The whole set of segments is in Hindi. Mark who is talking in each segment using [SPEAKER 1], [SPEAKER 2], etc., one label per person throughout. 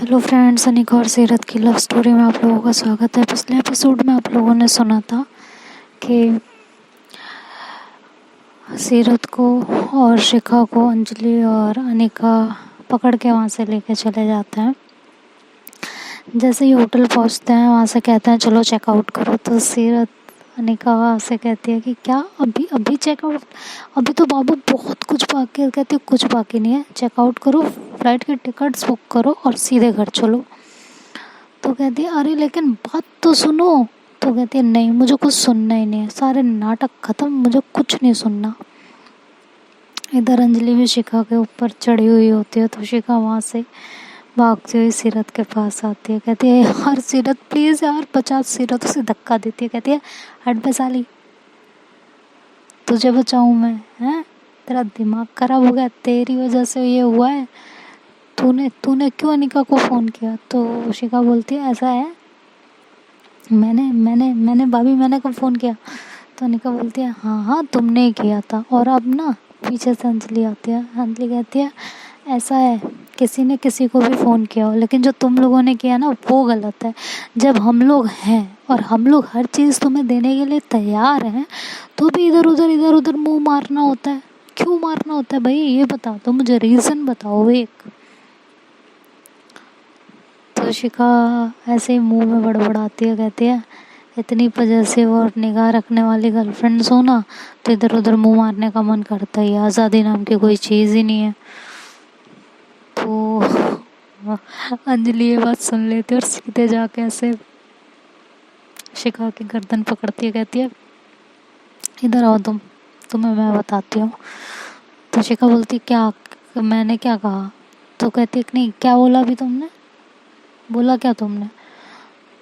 [SPEAKER 1] हेलो फ्रेंड्स, अनिका और सीरत की लव स्टोरी में आप लोगों का स्वागत है। पिछले एपिसोड में आप लोगों ने सुना था कि सीरत को और शिखा को अंजलि और अनिका पकड़ के वहाँ से लेके चले जाते हैं। जैसे ही होटल पहुँचते हैं वहाँ से कहते हैं चलो चेकआउट करो। तो सीरत अनिका वहाँ से कहती है कि क्या अभी अभी चेकआउट, अभी तो बाबू बहुत कुछ बाकी है। कहती है कुछ बाकी नहीं है, चेकआउट करो, फ्लाइट की टिकट्स बुक करो और सीधे घर चलो। तो कहती है अरे लेकिन बात तो सुनो। तो कहती है नहीं, मुझे कुछ सुनना ही नहीं है, सारे नाटक खत्म, मुझे कुछ नहीं सुनना। इधर अंजलि भी शिखा के ऊपर चढ़ी हुई होती है। तो शिखा वहाँ से भागती हुई सीरत के पास आती है। कहती है यार सीरत प्लीज़ यार बचा। सीरत उसे धक्का देती है, कहती है हट बे साली, तुझे बचाऊँ मैं? हैं, तेरा दिमाग खराब हो गया, तेरी वजह से ये हुआ है। तूने तूने क्यों अनिका को फ़ोन किया? तो शिखा बोलती है ऐसा है, मैंने मैंने मैंने भाभी मैंने कब फ़ोन किया? तो अनिका बोलती है हाँ हाँ तुमने ही किया था। और अब ना पीछे से अंजलि आती है। अंजलि कहती है ऐसा है, किसी ने किसी को भी फ़ोन किया हो, लेकिन जो तुम लोगों ने किया ना वो गलत है। जब हम लोग हैं और हम लोग हर चीज़ तुम्हें देने के लिए तैयार हैं, तो भी इधर उधर मुंह मारना होता है। क्यों मारना होता है भाई, ये बताओ तो, मुझे रीज़न बताओ एक। तो शिखा ऐसे ही मुंह में बड़बड़ाती है, कहती है इतनी पजेसिव और निगाह रखने वाली गर्लफ्रेंड्स हो ना तो इधर उधर मुंह मारने का मन करता ही है। आज़ादी नाम की कोई चीज़ ही नहीं है। तो अंजलि ये बात सुन लेती है और सीधे जाके ऐसे शिखा की गर्दन पकड़ती है, कहती है इधर आओ तुम, तुम्हें मैं बताती हूँ। तो शिखा बोलती क्या, मैंने क्या कहा? तो कहती है नहीं, क्या बोला अभी तुमने, बोला क्या तुमने?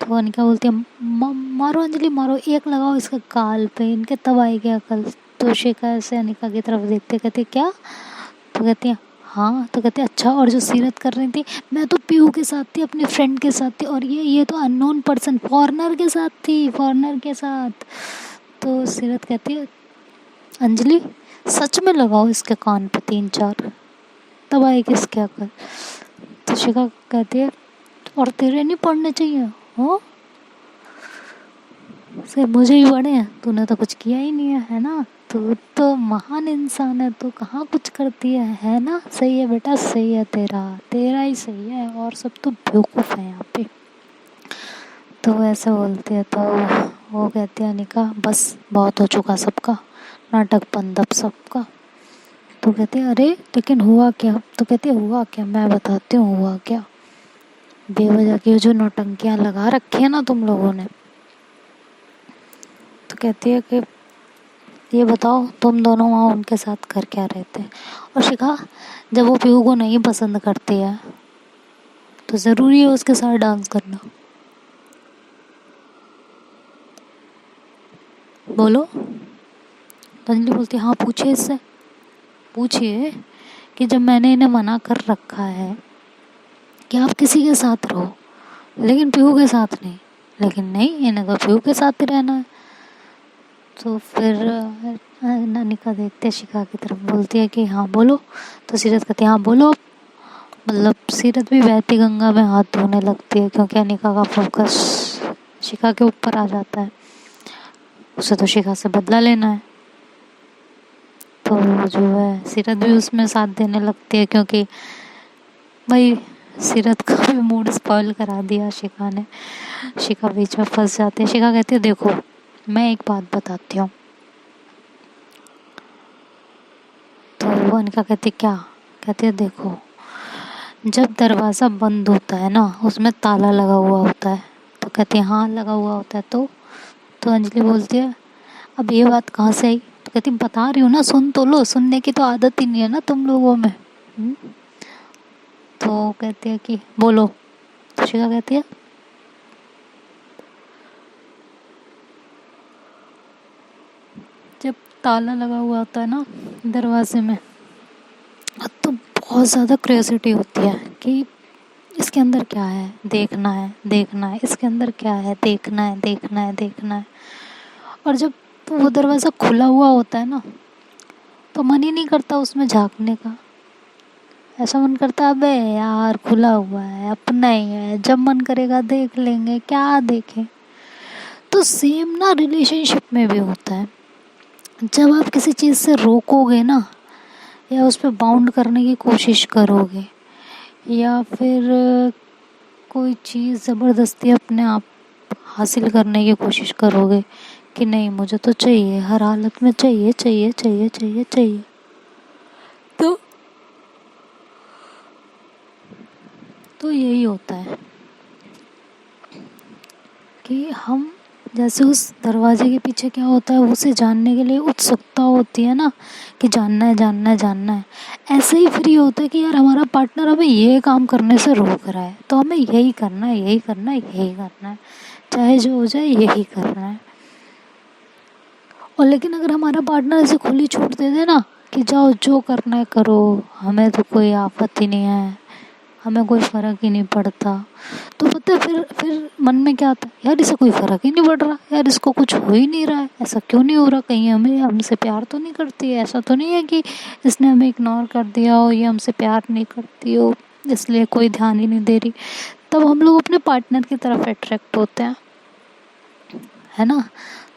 [SPEAKER 1] तो अनिका बोलती है मारो अंजलि मारो, एक लगाओ इसके गाल पे, इनके तब आएगी अकल। तो शिखा ऐसे अनिका की तरफ देखते, कहती क्या? तो कहती है हाँ। तो कहते अच्छा, और जो सीरत कर रही थी, मैं तो पीयू के साथ थी, अपने फ्रेंड के साथ थी, और ये तो अननोन पर्सन फॉरेनर के साथ थी, फॉरेनर के साथ। तो सीरत कहती है अंजलि सच में लगाओ इसके कान पे 3-4, तब आएगी इसके अकल। तो शिखा कहती है और तेरे नहीं पढ़ने चाहिए हो, से मुझे ही पढ़े हैं, तूने तो कुछ किया ही नहीं है ना, तू तो महान इंसान है, तू कहाँ कुछ करती है ना? सही है बेटा, सही है, तेरा तेरा ही सही है, और सब तो बेवकूफ़ है यहाँ पे। तो वैसे बोलती है। तो वो कहती है अनिका बस बहुत हो चुका सबका, नाटक बंद अब सबका। तो कहती है अरे लेकिन हुआ क्या? तो कहती है हुआ क्या, मैं बताती हूँ हुआ क्या। बेवजह की जो नौटंकियाँ लगा रखी है ना तुम लोगों ने। तो कहती है कि ये बताओ तुम दोनों वहाँ उनके साथ कर क्या रहे थे? और शिखा जब वो पीहू को नहीं पसंद करती है तो ज़रूरी है उसके साथ डांस करना? बोलो। तो अंजलि बोलती है हाँ पूछिए इससे, पूछिए कि जब मैंने इन्हें मना कर रखा है कि आप किसी के साथ रहो लेकिन पीहू के साथ नहीं, लेकिन नहीं, इन्हें तो पीहू के साथ ही रहना है। तो फिर अनिका देखते शिखा की तरफ, बोलती है कि हाँ बोलो। तो सीरत कहती है हाँ बोलो। मतलब सीरत भी बहती गंगा में हाथ धोने लगती है, क्योंकि अनिका का फोकस शिखा के ऊपर आ जाता है। उसे तो शिखा से बदला लेना है। तो जो है सीरत भी उसमें साथ देने लगती है, क्योंकि भाई सीरत का भी मूड स्पॉइल करा दिया शिखा ने। शिखा बीच में फंस जाती है। शिखा कहती है देखो मैं एक बात बताती हूँ। तो वो अनिका कहती क्या? कहती है देखो जब दरवाज़ा बंद होता है ना उसमें ताला लगा हुआ होता है। तो कहती है हाँ लगा हुआ होता है। तो अंजलि बोलती है अब ये बात कहाँ से आई? तो कहती बता रही हूँ ना, सुन तो लो, सुनने की तो आदत ही नहीं है ना तुम लोगों में। तो कहती है कि बोलो। तो शिखा कहती है जब ताला लगा हुआ होता है ना दरवाजे में तो बहुत ज़्यादा क्यूरियोसिटी होती है कि इसके अंदर क्या है, देखना है देखना है, इसके अंदर क्या है, देखना है देखना है देखना है। और जब वो दरवाज़ा खुला हुआ होता है ना तो मन ही नहीं करता उसमें झांकने का। ऐसा मन करता है अबे यार खुला हुआ है, अपना ही है, जब मन करेगा देख लेंगे, क्या देखें। तो सेम ना रिलेशनशिप में भी होता है। जब आप किसी चीज़ से रोकोगे ना, या उस पर बाउंड करने की कोशिश करोगे, या फिर कोई चीज़ ज़बरदस्ती अपने आप हासिल करने की कोशिश करोगे कि नहीं मुझे तो चाहिए, हर हालत में चाहिए चाहिए चाहिए चाहिए चाहिए, तो यही होता है कि हम जैसे उस दरवाजे के पीछे क्या होता है उसे जानने के लिए उत्सुकता होती है ना, कि जानना है जानना है जानना है। ऐसे ही फ्री होता है कि यार हमारा पार्टनर हमें ये काम करने से रोक रहा है, तो हमें यही करना है यही करना है यही करना है, चाहे जो हो जाए यही करना है। और लेकिन अगर हमारा पार्टनर ऐसे खुली छूट दे दे ना कि जाओ जो करना है करो, हमें तो कोई आफत ही नहीं है, हमें कोई फ़र्क ही नहीं पड़ता, तो पता है फिर मन में क्या आता है, यार इसे कोई फ़र्क ही नहीं पड़ रहा, यार इसको कुछ हो ही नहीं रहा है, ऐसा क्यों नहीं हो रहा, कहीं हमें हमसे प्यार तो नहीं करती है, ऐसा तो नहीं है कि इसने हमें इग्नोर कर दिया हो, ये हमसे प्यार नहीं करती हो इसलिए कोई ध्यान ही नहीं दे रही। तब हम लोग अपने पार्टनर की तरफ अट्रैक्ट होते हैं, है ना।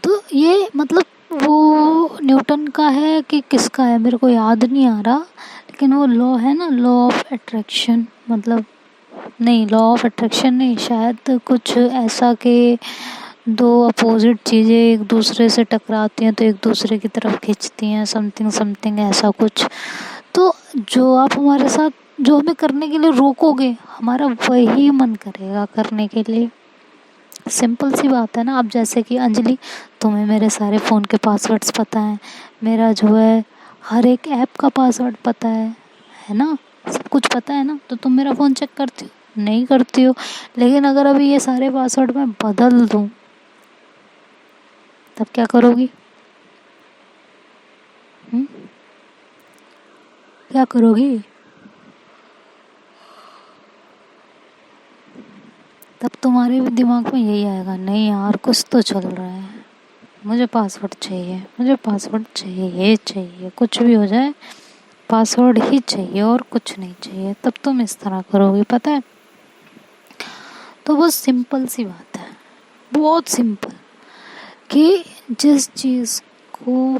[SPEAKER 1] तो ये मतलब वो न्यूटन का है कि किसका है मेरे को याद नहीं आ रहा, लेकिन वो लॉ है ना, लॉ ऑफ अट्रैक्शन, मतलब नहीं लॉ ऑफ अट्रैक्शन नहीं, शायद कुछ ऐसा कि दो अपोजिट चीज़ें एक दूसरे से टकराती हैं तो एक दूसरे की तरफ खींचती हैं, समथिंग समथिंग ऐसा कुछ। तो जो आप हमारे साथ जो हमें करने के लिए रोकोगे, हमारा वही मन करेगा करने के लिए। सिंपल सी बात है ना। अब जैसे कि अंजलि, तुम्हें मेरे सारे फ़ोन के पासवर्ड्स पता हैं, मेरा जो है हर एक ऐप का पासवर्ड पता है ना, सब कुछ पता है ना, तो तुम मेरा फ़ोन चेक करती हो नहीं करती हो। लेकिन अगर अभी ये सारे पासवर्ड मैं बदल दूँ तब क्या करोगी? हुँ? क्या करोगी? तब तुम्हारे भी दिमाग में यही आएगा, नहीं यार कुछ तो चल रहा है, मुझे पासवर्ड चाहिए, मुझे पासवर्ड चाहिए चाहिए, कुछ भी हो जाए पासवर्ड ही चाहिए और कुछ नहीं चाहिए। तब तुम इस तरह करोगे, पता है। तो बस सिंपल सी बात है, बहुत सिंपल, कि जिस चीज़ को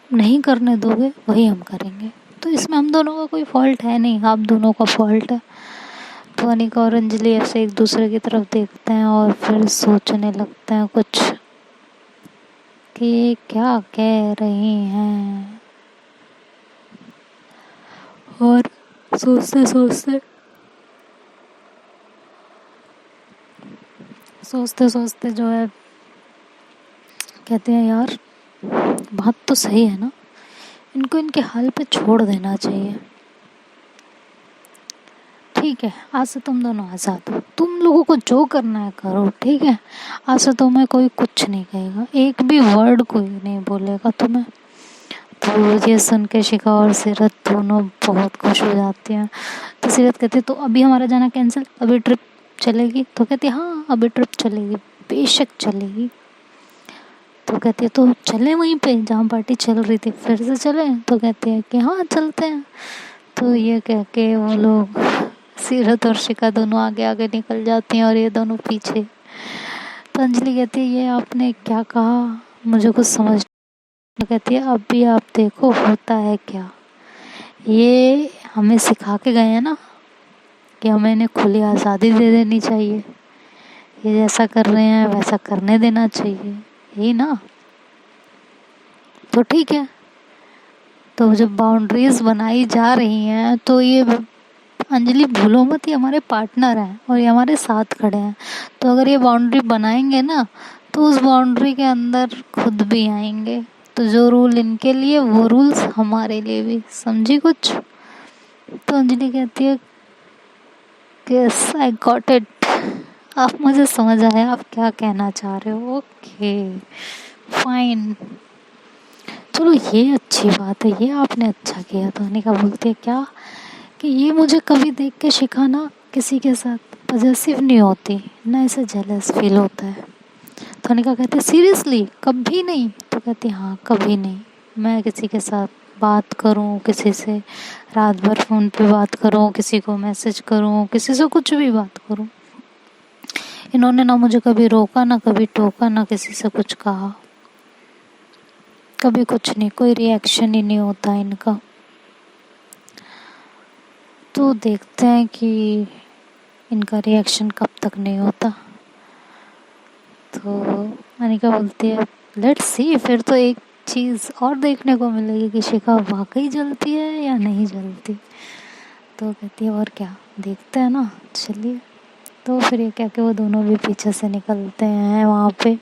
[SPEAKER 1] नहीं करने दोगे वही हम करेंगे। तो इसमें हम दोनों का कोई फॉल्ट है नहीं, आप दोनों का फॉल्ट है। तो अनिका और अंजलि ऐसे एक दूसरे की तरफ देखते हैं और फिर सोचने लगते हैं कुछ कि क्या कह रही हैं, और सोचते सोचते सोचते सोचते जो है कहते हैं यार बात तो सही है ना, इनको इनके हाल पे छोड़ देना चाहिए। ठीक है, आज से तुम दोनों आज़ाद हो, तुम लोगों को जो करना है करो, ठीक है। आज से तुम्हें कोई कुछ नहीं कहेगा, एक भी वर्ड कोई नहीं बोलेगा तुम्हें। तो ये सुन के शिखा और सीरत दोनों बहुत खुश हो जाती हैं। तो सीरत कहती तो अभी हमारा जाना कैंसिल, अभी ट्रिप चलेगी? तो कहती हाँ अभी ट्रिप चलेगी, बेशक चलेगी। तो कहती है तो चले वहीं पे जहाँ पार्टी चल रही थी, फिर से चले? तो कहती है कि हाँ चलते हैं। तो ये कह के वो लोग सीरत और शिखा दोनों आगे आगे निकल जाती हैं और ये दोनों पीछे। तो अंजलि कहती है ये आपने क्या कहा, मुझे कुछ समझ। तो कहती है अब भी आप देखो होता है क्या, ये हमें सिखा के गए हैं ना कि हमें इन्हें खुली आज़ादी दे देनी चाहिए, ये जैसा कर रहे हैं वैसा करने देना चाहिए, यही ना। तो ठीक है, तो जब बाउंड्रीज बनाई जा रही हैं तो ये अंजलि भूलो मत ये हमारे पार्टनर हैं और ये हमारे साथ खड़े हैं। तो अगर ये बाउंड्री बनाएंगे ना तो उस बाउंड्री के अंदर खुद भी आएंगे। तो जो रूल इनके लिए वो रूल्स हमारे लिए भी, समझी कुछ? तो अंजलि कहती है यस आई गॉट इट, आप मुझे समझ आए आप क्या कहना चाह रहे हो, ओके फाइन, चलो ये अच्छी बात है, ये आपने अच्छा किया। तो अनिका बोलती है क्या, कि ये मुझे कभी देख के सिखाना किसी के साथ पॉजेसिव नहीं होती ना, ऐसे जेलस फील होता है। तो अनिका कहती है सीरियसली कभी नहीं? तो कहती हाँ कभी नहीं, मैं किसी के साथ बात करूं किसी से, रात भर फ़ोन पे बात करूं, किसी को मैसेज करूं, किसी से कुछ भी बात करूं। इन्होंने ना मुझे कभी रोका, ना कभी टोका, ना किसी से कुछ कहा, कभी कुछ नहीं, कोई रिएक्शन ही नहीं होता इनका। तो देखते हैं कि इनका रिएक्शन कब तक नहीं होता। तो अनिका बोलती है लेट्स सी, फिर तो एक चीज़ और देखने को मिलेगी कि शिखा वाकई जलती है या नहीं जलती। तो कहती है और क्या, देखते हैं ना, चलिए। तो फिर ये क्या कि वो दोनों भी पीछे से निकलते हैं वहाँ पे।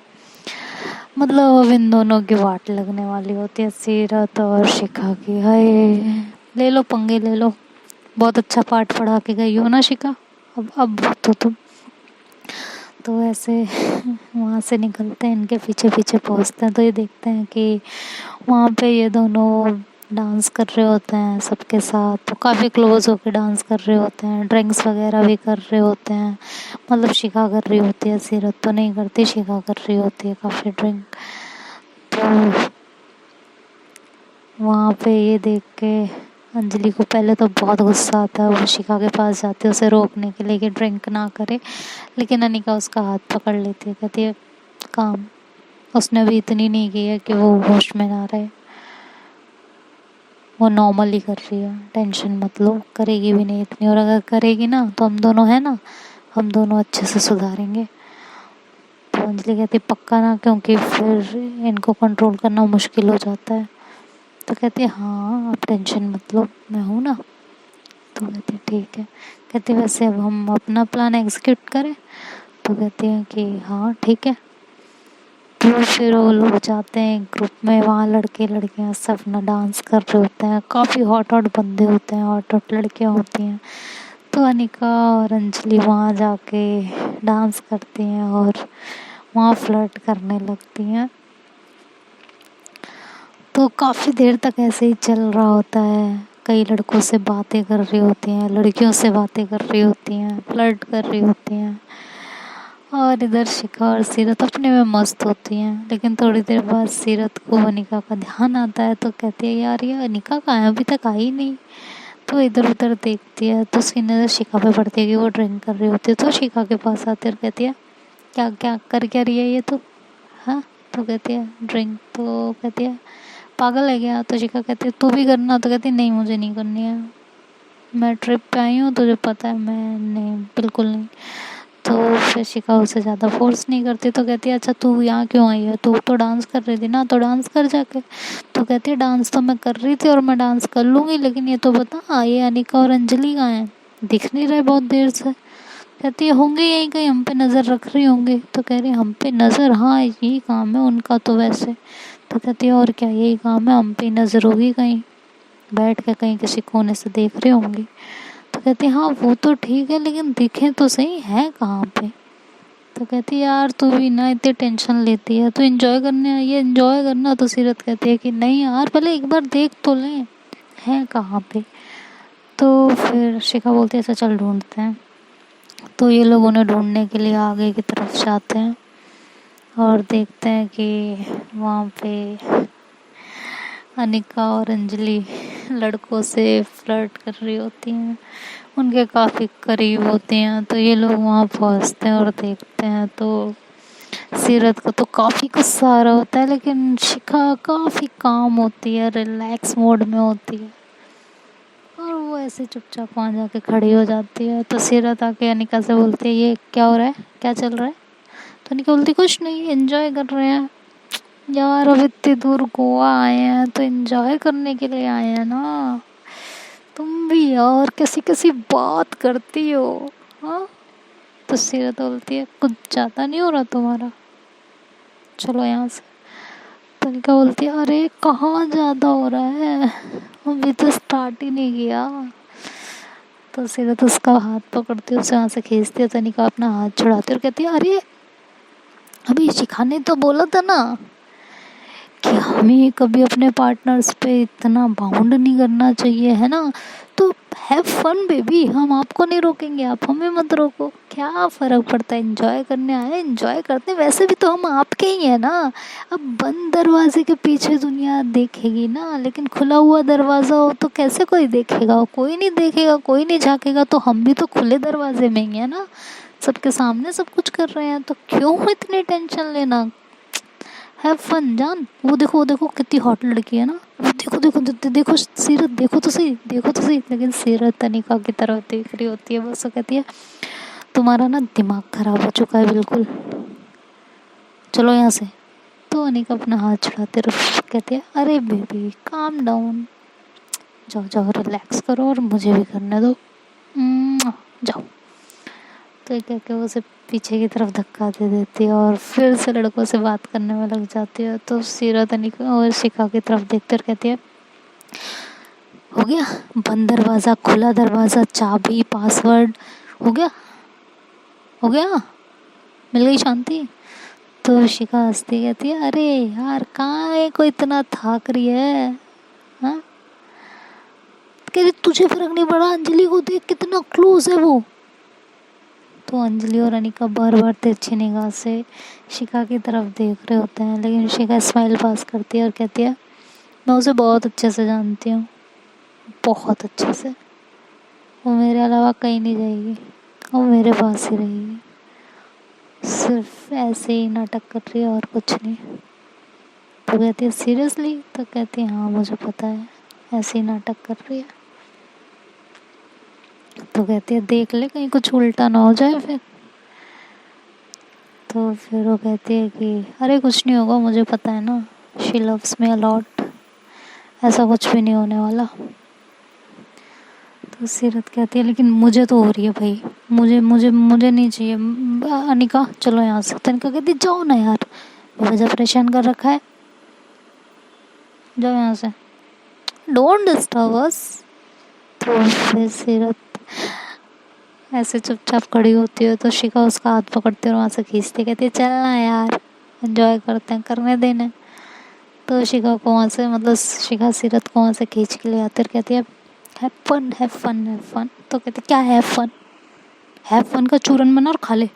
[SPEAKER 1] मतलब अब इन दोनों की वाट लगने वाली होती है, सीरत और शिखा की। हाय, ले लो पंगे ले लो, बहुत अच्छा पाठ पढ़ा के गई हो ना शिखा, अब तो तुम। तो ऐसे वहाँ से निकलते हैं, इनके पीछे पीछे पहुँचते हैं। तो ये देखते हैं कि वहाँ पे ये दोनों डांस कर रहे होते हैं सबके साथ, तो काफ़ी क्लोज होके डांस कर रहे होते हैं, ड्रिंक्स वगैरह भी कर रहे होते हैं। मतलब शिखा कर रही होती है, सीरत तो नहीं करती, शिखा कर रही होती है काफ़ी ड्रिंक। तो वहाँ पे ये देख के अंजलि को पहले तो बहुत गुस्सा आता है, वो शिखा के पास जाती है उसे रोकने के लिए कि ड्रिंक ना करे, लेकिन अनिका उसका हाथ पकड़ लेती है, कहती है काम, उसने अभी इतनी नहीं की है कि वो होश में ना रहे, वो नॉर्मल ही कर रही है, टेंशन मत लो, करेगी भी नहीं इतनी, और अगर करेगी ना तो हम दोनों है ना, हम दोनों अच्छे से सुधारेंगे। तो अंजलि कहती पक्का ना, क्योंकि फिर इनको कंट्रोल करना मुश्किल हो जाता है। तो कहती है हाँ आप टेंशन मत लो, मैं हूँ ना। तो कहती है ठीक है। कहती है वैसे अब हम अपना प्लान एग्जीक्यूट करें। तो कहती है कि हाँ ठीक है। तो फिर वो लोग जाते हैं ग्रुप में, वहाँ लड़के लड़कियाँ सब ना डांस कर रहे होते हैं, काफ़ी हॉट हॉट बंदे होते हैं, हॉट हॉट लड़कियाँ होती हैं। तो अनिका और अंजलि वहाँ जाके डांस करती हैं और वहाँ फ्लर्ट करने लगती हैं। तो काफ़ी देर तक ऐसे ही चल रहा होता है, कई लड़कों से बातें कर रही होती हैं, लड़कियों से बातें कर रही होती हैं, फ्लर्ट कर रही होती हैं, और इधर शिखा और सीरत अपने में मस्त होती हैं। लेकिन थोड़ी देर बाद सीरत को अनिका का ध्यान आता है, तो कहती है यार ये अनिका कहाँ है, अभी तक आई नहीं। तो इधर उधर देखती है तो उसकी नज़र शिखा पे पड़ती है कि वो ड्रिंक कर रही होती है। तो शिखा के पास आती है और कहती है क्या क्या कर क्या रही है ये तो, हाँ। तो कहती है ड्रिंक। तो कहती है पागल है क्या। तो शिखा कहती है तू भी करना। तो कहती है नहीं मुझे नहीं करनी है, मैं ट्रिप पे आई हूँ, तुझे पता है, मैं नहीं, बिल्कुल नहीं। तो फिर शिखा उसे ज़्यादा फोर्स नहीं करती। तो कहती है अच्छा तू यहाँ क्यों आई है, तू तो डांस कर रही थी ना, तो डांस कर जाके। तो कहती है डांस तो मैं कर रही थी और मैं डांस कर लूँगी, लेकिन ये तो बता ये अनिका और अंजलि कहाँ हैं, दिख नहीं रहे बहुत देर से। कहती है होंगे यहीं कहीं, हम पे नज़र रख रही होंगे। तो कह रही हम पे नज़र, हाँ यही काम है उनका तो वैसे। तो कहती है और क्या, यही काम है, हम पे नज़र होगी, कहीं बैठ के कहीं किसी कोने से देख रहे होंगे। तो कहती है हाँ वो तो ठीक है, लेकिन दिखे तो सही है कहाँ पे। तो कहती है यार तू भी ना इतनी टेंशन लेती है, तो एंजॉय करने आई है, एंजॉय करना। तो सीरत कहती है कि नहीं यार पहले एक बार देख तो लें है कहाँ पे। तो फिर शिखा बोलती है ऐसा चल ढूंढते हैं। तो ये लोग उन्हें ढूंढने के लिए आगे की तरफ जाते हैं और देखते हैं कि वहाँ पे अनिका और अंजलि लड़कों से फ्लर्ट कर रही होती हैं, उनके काफ़ी करीब होती हैं। तो ये लोग वहाँ पहुँचते हैं और देखते हैं तो सीरत को तो काफ़ी गुस्सा आ रहा होता है, लेकिन शिखा काफ़ी काम होती है, रिलैक्स मोड में होती है, और वो ऐसे चुपचाप वहाँ जाके खड़ी हो जाती है। तो सीरत आके अनिका से बोलती है ये क्या हो रहा है, क्या चल रहा है। तो अनिका बोलती कुछ नहीं, एंजॉय कर रहे हैं यार, अब इतनी दूर गोवा आए हैं तो एंजॉय करने के लिए आए हैं ना, तुम भी यार कैसी कैसी बात करती हो, हाँ। तो सीरत बोलती है कुछ ज़्यादा नहीं हो रहा तुम्हारा, चलो यहाँ से। तो अनिका बोलती है अरे कहाँ ज़्यादा हो रहा है, अभी तो स्टार्ट ही नहीं किया। तो सीरत उसका हाथ पकड़ती है, उसे वहाँ से खींचती है। तो अनिका अपना हाथ छुड़ाती है और कहती है अरे अभी शिखा ने तो बोला था ना कि हमें कभी अपने पार्टनर्स पे इतना बाउंड नहीं करना चाहिए, है ना। तो हैव फन बेबी, हम आपको नहीं रोकेंगे, आप हमें मत रोको, क्या फ़र्क पड़ता है, एंजॉय करने आए एंजॉय करते, वैसे भी तो हम आपके ही हैं ना। अब बंद दरवाजे के पीछे दुनिया देखेगी ना, लेकिन खुला हुआ दरवाज़ा हो तो कैसे कोई देखेगा, कोई नहीं देखेगा, कोई नहीं झाँकेगा, तो हम भी तो खुले दरवाजे में ही है ना, सबके सामने सब कुछ कर रहे हैं, तो क्यों इतनी टेंशन लेना। हैव फन जान। वो देखो कितनी हॉट लड़की है ना, वो देखो देखो देखो सीरत, देखो तो सही, देखो तो सही, लेकिन सीरत अनिका की तरफ देख रही होती है, बस वो कहती है तुम्हारा ना दिमाग खराब हो चुका है बिल्कुल, चलो यहाँ से। तो अनिका अपना हाथ छुड़ाते कहती है अरे बेबी काम डाउन, जाओ जाओ रिलैक्स करो और मुझे भी करने दो, जाओ। तो ये कह के वो उसे पीछे की तरफ धक्का दे देती है और फिर से लड़कों से बात करने में लग जाती है। तो सीरत अनिका और शिखा की तरफ देखते और कहती है हो गया, बंद दरवाज़ा खुला दरवाज़ा चाबी पासवर्ड हो गया, हो गया, मिल गई शांति। तो शिखा हंसती कहती है अरे यार कहाँ है, कोई इतना थक रही है, हाँ कहती तुझे फर्क नहीं पड़ा, अंजलि को देख कितना क्लोज है वो। तो अंजलि और अनिका बार बार तिरछी निगाह से शिखा की तरफ देख रहे होते हैं, लेकिन शिखा स्माइल पास करती है और कहती है मैं उसे बहुत अच्छे से जानती हूँ, बहुत अच्छे से, वो मेरे अलावा कहीं नहीं जाएगी, वो मेरे पास ही रहेगी, सिर्फ ऐसे ही नाटक कर रही है और कुछ नहीं। तो कहती है सीरियसली, तो कहती है हाँ मुझे पता है ऐसे ही नाटक कर रही है। तो कहती है देख ले कहीं कुछ उल्टा ना हो जाए फिर। तो फिर वो कहती है कि अरे कुछ नहीं होगा, मुझे पता है ना, she loves me a lot, ऐसा कुछ भी नहीं होने वाला। तो सीरत कहती है लेकिन मुझे तो हो रही है भाई, मुझे मुझे मुझे नहीं चाहिए, अनिका चलो यहाँ से। तो अनिका कहती जाओ ना यार, वजह परेशान कर रखा है, जाओ यहाँ से, डोंट डिस्टर्ब अस। तो फिर सीरत ऐसे चुपचाप खड़ी होती है, तो शिखा उसका हाथ पकड़ती है और वहाँ से खींचती, कहती है चलना यार एंजॉय करते हैं, करने देना। तो शिखा को वहाँ से मतलब शिखा सीरत को वहाँ से खींच के ले आती है, कहती है have fun have fun have fun. तो कहती क्या हैव फन का चूरन बना और खा ले।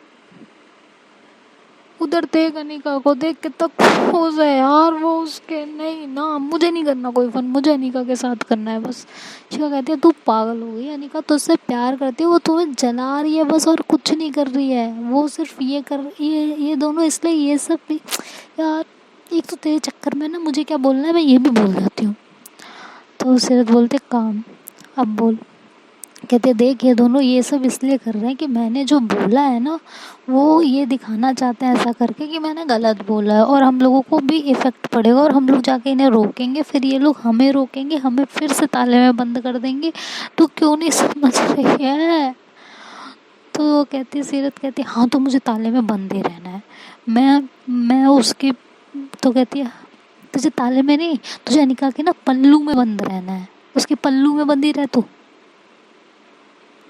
[SPEAKER 1] उधर देख अनिका को, देख कितना खुश है यार वो उसके, नहीं ना मुझे नहीं करना कोई फन, मुझे अनिका के साथ करना है बस। शिखा कहती है तू पागल हो गई, अनिका तुझसे प्यार करती है, वो तुम्हें जला रही है बस और कुछ नहीं कर रही है, वो सिर्फ ये दोनों इसलिए ये सब भी यार, एक तो तेरे चक्कर में ना मुझे क्या बोलना है मैं ये भी भूल जाती हूँ। तो सीरत बोलते काम अब बोल। कहते देख ये दोनों ये सब इसलिए कर रहे हैं कि मैंने जो बोला है ना, वो ये दिखाना चाहते हैं ऐसा करके कि मैंने गलत बोला है, और हम लोगों को भी इफ़ेक्ट पड़ेगा और हम लोग जाके इन्हें रोकेंगे, फिर ये लोग हमें रोकेंगे, हमें फिर से ताले में बंद कर देंगे। तो क्यों नहीं समझ रही है। तो कहती सीरत कहती हाँ तो मुझे ताले में बंद ही रहना है, मैं उसकी। तो कहती है तुझे ताले में नहीं, तुझे अनिका के ना पल्लू में बंद रहना है, उसके पल्लू में बंद ही रह तू।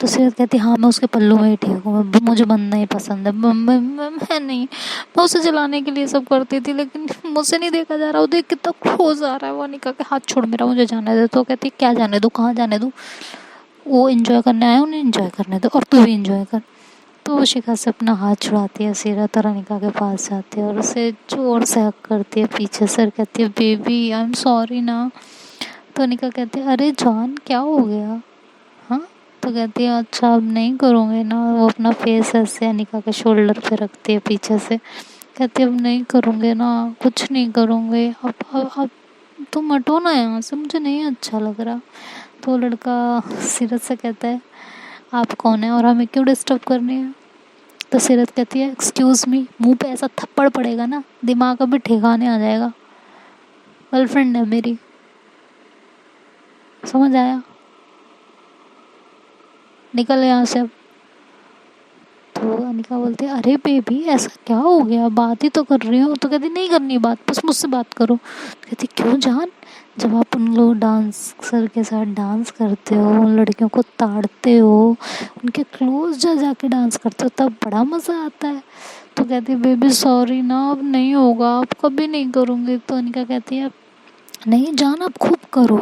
[SPEAKER 1] तो सीरत कहती हाँ मैं उसके पल्लू में ही ठीक हूँ, मुझे बनना ही पसंद है, मैं नहीं, मैं उसे जलाने के लिए सब करती थी लेकिन मुझसे नहीं देखा जा रहा, वो देख कितना क्लोज आ रहा है, वो निका के हाथ छोड़ मेरा, मुझे जाने दे। तो कहती क्या जाने दूँ, कहाँ जाने दूँ, वो इन्जॉय करने आए उन्हें इन्जॉय करने दो और तू भी इन्जॉय कर। तो वो शिखा से अपना हाथ छुड़ाती है, सीरत और अनिका के पास जाती है और उसे जोर से हक करती है पीछे से, कहती है बेबी आई एम सॉरी ना। तो अनिका कहती है अरे जान क्या हो गया, हाँ। तो कहती है अच्छा अब नहीं करूँगी ना, वो अपना फेस ऐसे अनिका के शोल्डर पे रखती है पीछे से, कहती है अब नहीं करूँगी ना, कुछ नहीं करूँगी, अब तुम हटो ना यहाँ से, मुझे नहीं अच्छा लग रहा। तो लड़का सीरत से कहता है आप कौन है और हमें क्यों डिस्टर्ब करनी है। तो सीरत कहती है एक्सक्यूज़ मी, मुंह पे ऐसा थप्पड़ पड़ेगा ना दिमाग अभी ठिकाने आ जाएगा, गर्लफ्रेंड है मेरी, समझ आया, निकल यहाँ से अब। तो अनिका बोलती है अरे बेबी ऐसा क्या हो गया, बात ही तो कर रही हूँ। तो कहती नहीं करनी बात, बस मुझसे बात करो। तो कहती क्यों जान, जब आप उन लोग डांसर के साथ डांस करते हो, उन लड़कियों को ताड़ते हो, उनके क्लोज जा जाके डांस करते हो, तब बड़ा मज़ा आता है। तो कहती बेबी सॉरी ना, अब नहीं होगा, अब कभी नहीं करूँगी। तो अनिका कहती है नहीं जान आप खूब करो,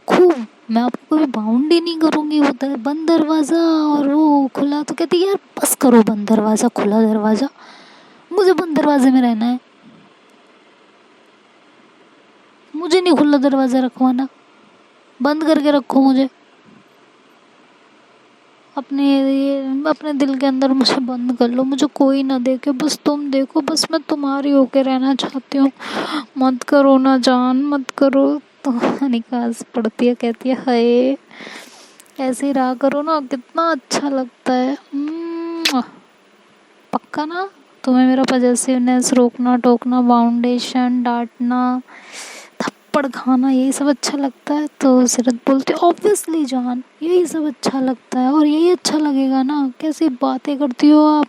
[SPEAKER 1] खूब मैं आपको कभी बाउंड ही नहीं करूँगी। वो बंद दरवाज़ा और वो खुला, तो कहती यार बस करो, बंद दरवाज़ा खुला दरवाज़ा, मुझे बंद दरवाजे में रहना है, मुझे नहीं खुला दरवाज़ा रखवाना, बंद करके रखो मुझे अपने दिल के अंदर, मुझे बंद कर लो, मुझे कोई ना देखे, बस तुम देखो, बस मैं तुम्हारी होके रहना चाहती हूँ, मत करो ना जान, मत करो। तो अनिका हंस पड़ती है, कहती है हाय ऐसे ही रहा करो ना, कितना अच्छा लगता है। पक्का ना? तुम्हें मेरा पजेसिवनेस, रोकना टोकना, बाउंडेशन, डांटना, थप्पड़ खाना, यही सब अच्छा लगता है? तो सीरत बोलती ऑब्वियसली जान, यही सब अच्छा लगता है, और यही अच्छा लगेगा ना, कैसी बातें करती हो आप।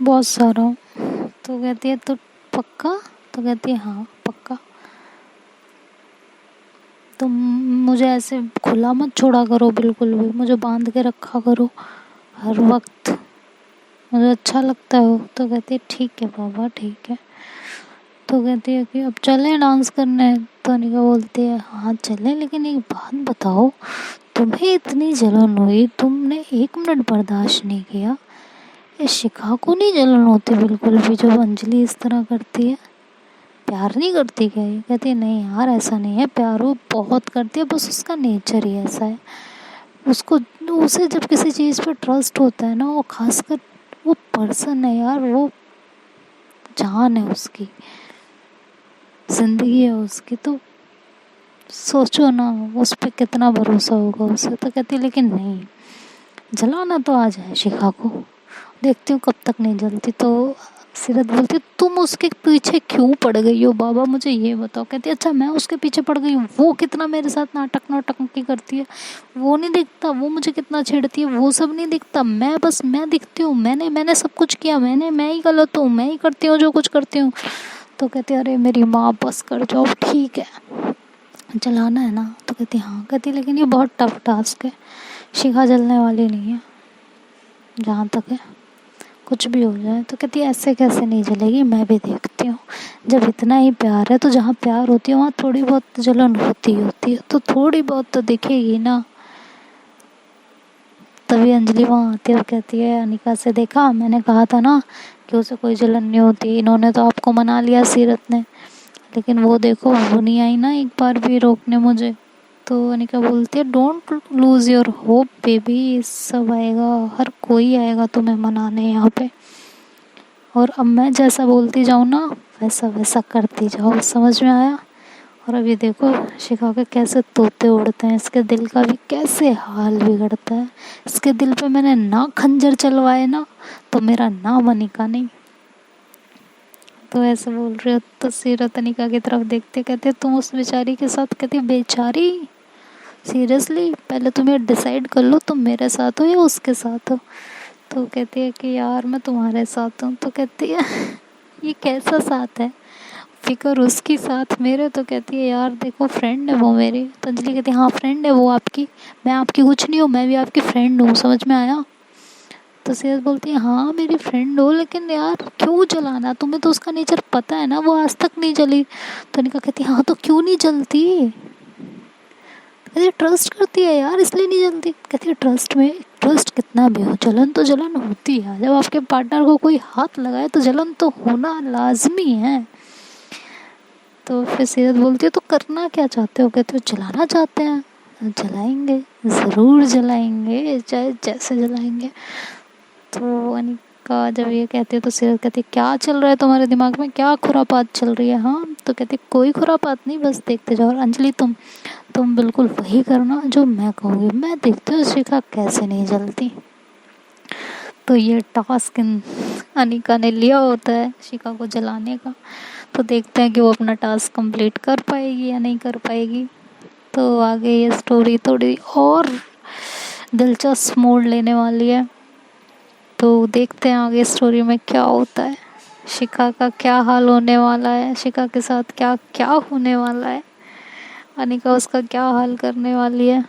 [SPEAKER 1] बहुत सारा। तो कहती है तो पक्का? तो कहती है हाँ पक्का। तुम मुझे ऐसे खुला मत छोड़ा करो बिल्कुल भी, मुझे बांध के रखा करो हर वक्त, मुझे अच्छा लगता है वो। तो कहती है ठीक है बाबा ठीक है। तो कहती है कि अब चलें डांस करने? तो अनिका बोलती है हाँ चलें, लेकिन एक बात बताओ, तुम्हें इतनी जलन हुई, तुमने 1 मिनट बर्दाश्त नहीं किया, इस शिखा को नहीं जलन होती बिल्कुल भी जो अंजलि इस तरह करती है? प्यार नहीं करती क्या ये? कहती है नहीं यार ऐसा नहीं है, प्यार वो बहुत करती है, बस उसका नेचर ही ऐसा है। उसको उसे जब किसी चीज़ पे ट्रस्ट होता है ना, वो खासकर वो पर्सन है यार, वो जान है उसकी, जिंदगी है उसकी, तो सोचो ना उस पर कितना भरोसा होगा उसे। तो कहती लेकिन नहीं, जलाना तो आ जाए शिखा को, देखती हूँ कब तक नहीं जलती। तो सीरत बोलती तुम उसके पीछे क्यों पड़ गई हो बाबा, मुझे ये बताओ। कहती अच्छा मैं उसके पीछे पड़ गई हूँ, वो कितना मेरे साथ नाटक नौटंकी करती है, वो नहीं दिखता, वो मुझे कितना छेड़ती है, वो सब नहीं दिखता, मैं दिखती हूँ, मैंने सब कुछ किया, मैं ही गलत हूँ, मैं ही करती हूँ जो कुछ करती हूँ। तो कहती अरे मेरी माँ बस कर जाओ, ठीक है चलाना है ना? तो कहती हाँ। कहती लेकिन ये बहुत टफ टास्क है, शिखा जलने वाली नहीं है जहाँ तक है, कुछ भी हो जाए। तो कहती ऐसे कैसे नहीं जलेगी, मैं भी देखती हूँ, जब इतना ही प्यार है तो जहाँ प्यार होती है वहाँ थोड़ी बहुत जलन होती है, तो थोड़ी बहुत तो दिखेगी ना। तभी अंजलि वहाँ आती है और कहती है अनिका से देखा, मैंने कहा था ना कि उसे कोई जलन नहीं होती, इन्होंने तो आपको मना लिया सीरत ने, लेकिन वो देखो वो नहीं आई ना एक बार भी रोकने मुझे। तो अनिका बोलती है don't lose your hope baby, सब आएगा, हर कोई आएगा तुम्हें मनाने यहाँ पे, और अब मैं जैसा बोलती जाऊँ ना वैसा वैसा करती जाओ, समझ में आया? और अभी देखो शिखा के कैसे तोते उड़ते हैं, इसके दिल का भी कैसे हाल बिगड़ता है। इसके दिल पे मैंने ना खंजर चलवाए ना, तो मेरा नाम अनिका नहीं। तो ऐसे बोल रहे हो तो सीरत अनिका की तरफ देखते कहते तुम उस बेचारी के साथ, कहती बेचारी सीरियसली पहले तुम ये डिसाइड कर लो तुम मेरे साथ हो या उसके साथ हो। तो कहती है कि यार मैं तुम्हारे साथ हूँ। तो कहती है ये कैसा साथ है, फिकर उसकी साथ मेरे। तो कहती है यार देखो फ्रेंड है वो मेरी। तो अंजलि कहती है हाँ फ्रेंड है वो आपकी, मैं आपकी कुछ नहीं हूँ, मैं भी आपकी फ्रेंड हूँ, समझ में आया? तो सीरत बोलती है हाँ मेरी फ्रेंड हो, लेकिन यार क्यों जलाना, तुम्हें तो उसका नेचर पता है ना, वो आज तक नहीं जली। तो अनिका कहती है हाँ तो क्यों नहीं जलती? कहती ट्रस्ट करती है यार इसलिए नहीं जलती। कहती है ट्रस्ट में, ट्रस्ट कितना भी हो जलन तो जलन होती है, जब आपके पार्टनर को कोई हाथ लगाए तो जलन तो होना लाजमी है। तो फिर सीरत बोलती है तो करना क्या चाहते हो? कहते हो जलाना चाहते हैं, जलाएंगे, ज़रूर जलाएंगे, चाहे जैसे जलाएंगे। तो अनिका जब ये कहती है तो सीरत कहती है क्या चल रहा है तुम्हारे दिमाग में, क्या खुरापात चल रही है? हाँ तो कहती है कोई खुरापात नहीं, बस देखते जाओ। और अंजलि तुम बिल्कुल वही करना जो मैं कहूँगी, मैं देखती हूँ शिखा कैसे नहीं जलती। तो ये टास्क अनिका ने लिया होता है शिखा को जलाने का, तो देखते हैं कि वो अपना टास्क कंप्लीट कर पाएगी या नहीं कर पाएगी। तो आगे ये स्टोरी थोड़ी और दिलचस्प मोड़ लेने वाली है, तो देखते हैं आगे स्टोरी में क्या होता है, शिखा का क्या हाल होने वाला है, शिखा के साथ क्या क्या होने वाला है, अनिका उसका क्या हाल करने वाली है,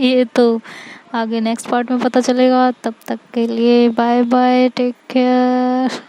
[SPEAKER 1] ये तो आगे नेक्स्ट पार्ट में पता चलेगा। तब तक के लिए बाय बाय, टेक केयर।